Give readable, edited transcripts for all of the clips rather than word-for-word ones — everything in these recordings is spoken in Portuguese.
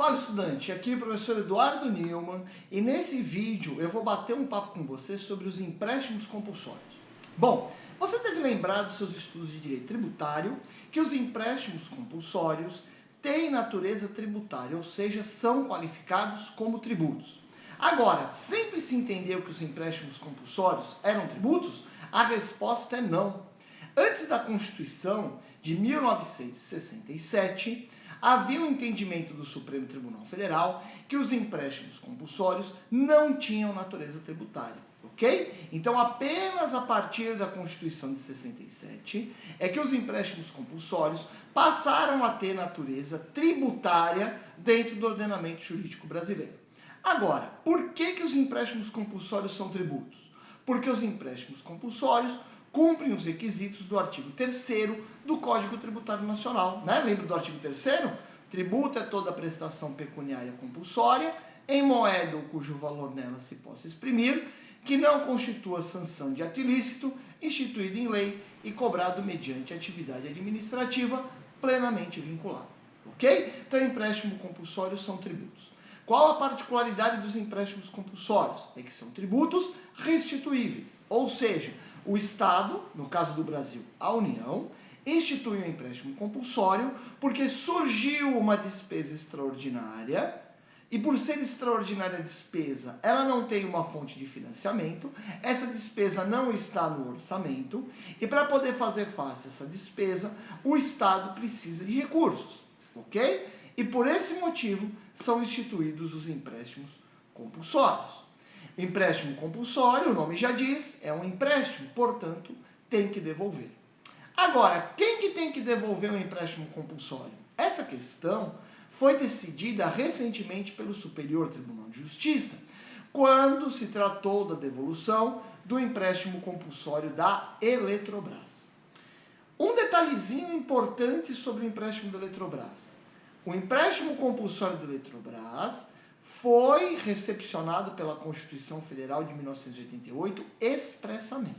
Fala, estudante, aqui é o professor Eduardo Newman e nesse vídeo eu vou bater um papo com você sobre os empréstimos compulsórios. Bom, você deve lembrar dos seus estudos de direito tributário que os empréstimos compulsórios têm natureza tributária, ou seja, são qualificados como tributos. Agora, sempre se entendeu que os empréstimos compulsórios eram tributos? A resposta é não. Antes da Constituição de 1967, havia um entendimento do Supremo Tribunal Federal que os empréstimos compulsórios não tinham natureza tributária, ok? Então, apenas a partir da Constituição de 67 é que os empréstimos compulsórios passaram a ter natureza tributária dentro do ordenamento jurídico brasileiro. Agora, por que os empréstimos compulsórios são tributos? Porque os empréstimos compulsórios cumprem os requisitos do artigo 3º do Código Tributário Nacional. Né? Lembra do artigo 3º? Tributo é toda prestação pecuniária compulsória, em moeda ou cujo valor nela se possa exprimir, que não constitua sanção de ato ilícito, instituído em lei e cobrado mediante atividade administrativa plenamente vinculada. Ok? Então, empréstimos compulsórios são tributos. Qual a particularidade dos empréstimos compulsórios? É que são tributos restituíveis, ou seja, o Estado, no caso do Brasil, a União, institui um empréstimo compulsório porque surgiu uma despesa extraordinária e por ser extraordinária a despesa, ela não tem uma fonte de financiamento, essa despesa não está no orçamento e para poder fazer face a essa despesa, o Estado precisa de recursos, ok? E por esse motivo são instituídos os empréstimos compulsórios. Empréstimo compulsório, o nome já diz, é um empréstimo, portanto, tem que devolver. Agora, quem que tem que devolver um empréstimo compulsório? Essa questão foi decidida recentemente pelo Superior Tribunal de Justiça, quando se tratou da devolução do empréstimo compulsório da Eletrobras. Um detalhezinho importante sobre o empréstimo da Eletrobras. O empréstimo compulsório da Eletrobras foi recepcionado pela Constituição Federal de 1988 expressamente.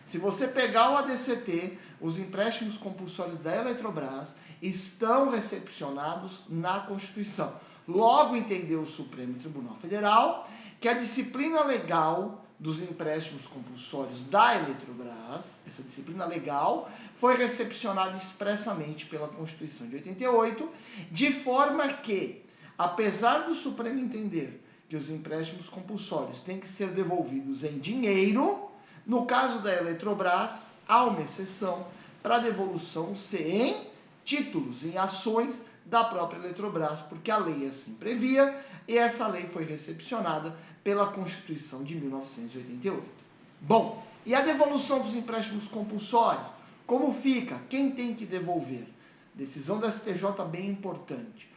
Se você pegar o ADCT, os empréstimos compulsórios da Eletrobras estão recepcionados na Constituição. Logo entendeu o Supremo Tribunal Federal que a disciplina legal dos empréstimos compulsórios da Eletrobras, essa disciplina legal, foi recepcionada expressamente pela Constituição de 88, de forma que, apesar do Supremo entender que os empréstimos compulsórios têm que ser devolvidos em dinheiro, no caso da Eletrobras, há uma exceção para a devolução ser em títulos, em ações da própria Eletrobras, porque a lei assim previa e essa lei foi recepcionada pela Constituição de 1988. Bom, e a devolução dos empréstimos compulsórios? Como fica? Quem tem que devolver? Decisão da STJ bem importante.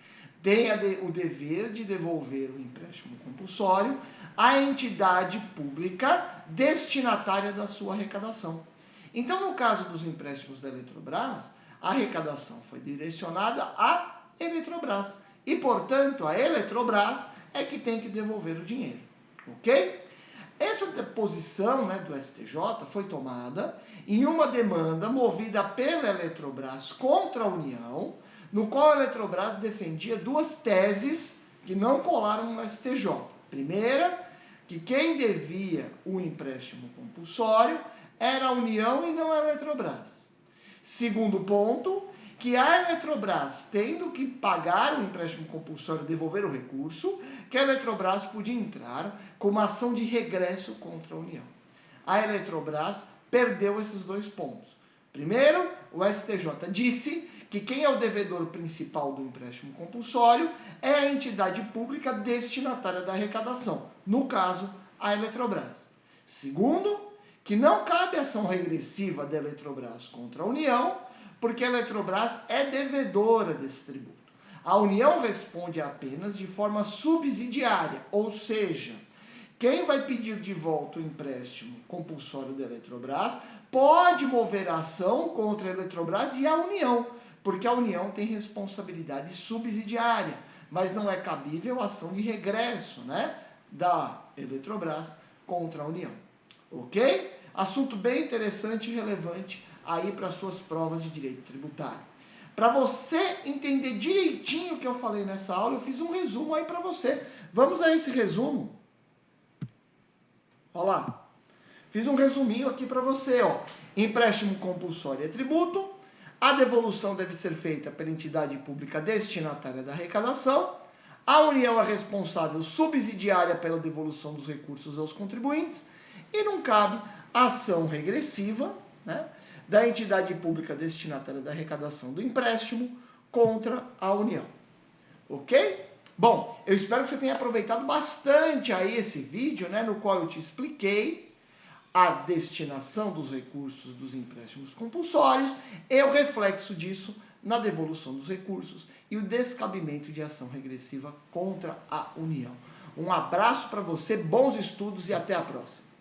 Tem o dever de devolver o empréstimo compulsório à entidade pública destinatária da sua arrecadação. Então, no caso dos empréstimos da Eletrobras, a arrecadação foi direcionada à Eletrobras. E, portanto, a Eletrobras é que tem que devolver o dinheiro. Ok? Essa posição do STJ foi tomada em uma demanda movida pela Eletrobras contra a União, no qual a Eletrobras defendia duas teses que não colaram no STJ. Primeira, que quem devia o empréstimo compulsório era a União e não a Eletrobras. Segundo ponto, que a Eletrobras, tendo que pagar o empréstimo compulsório e devolver o recurso, que a Eletrobras podia entrar com uma ação de regresso contra a União. A Eletrobras perdeu esses dois pontos. Primeiro, o STJ disse que quem é o devedor principal do empréstimo compulsório é a entidade pública destinatária da arrecadação, no caso, a Eletrobras. Segundo, que não cabe ação regressiva da Eletrobras contra a União, porque a Eletrobras é devedora desse tributo. A União responde apenas de forma subsidiária, ou seja, quem vai pedir de volta o empréstimo compulsório da Eletrobras pode mover a ação contra a Eletrobras e a União, porque a União tem responsabilidade subsidiária, mas não é cabível a ação de regresso da Eletrobras contra a União. Ok? Assunto bem interessante e relevante aí para suas provas de direito tributário. Para você entender direitinho o que eu falei nessa aula, eu fiz um resumo aí para você. Vamos a esse resumo? Olha lá. Fiz um resuminho aqui para você, ó. Empréstimo compulsório é tributo. A devolução deve ser feita pela entidade pública destinatária da arrecadação. A União é responsável subsidiária pela devolução dos recursos aos contribuintes. E não cabe ação regressiva, né, da entidade pública destinatária da arrecadação do empréstimo contra a União. Ok? Bom, eu espero que você tenha aproveitado bastante aí esse vídeo, né, no qual eu te expliquei a destinação dos recursos dos empréstimos compulsórios e o reflexo disso na devolução dos recursos e o descabimento de ação regressiva contra a União. Um abraço para você, bons estudos e até a próxima.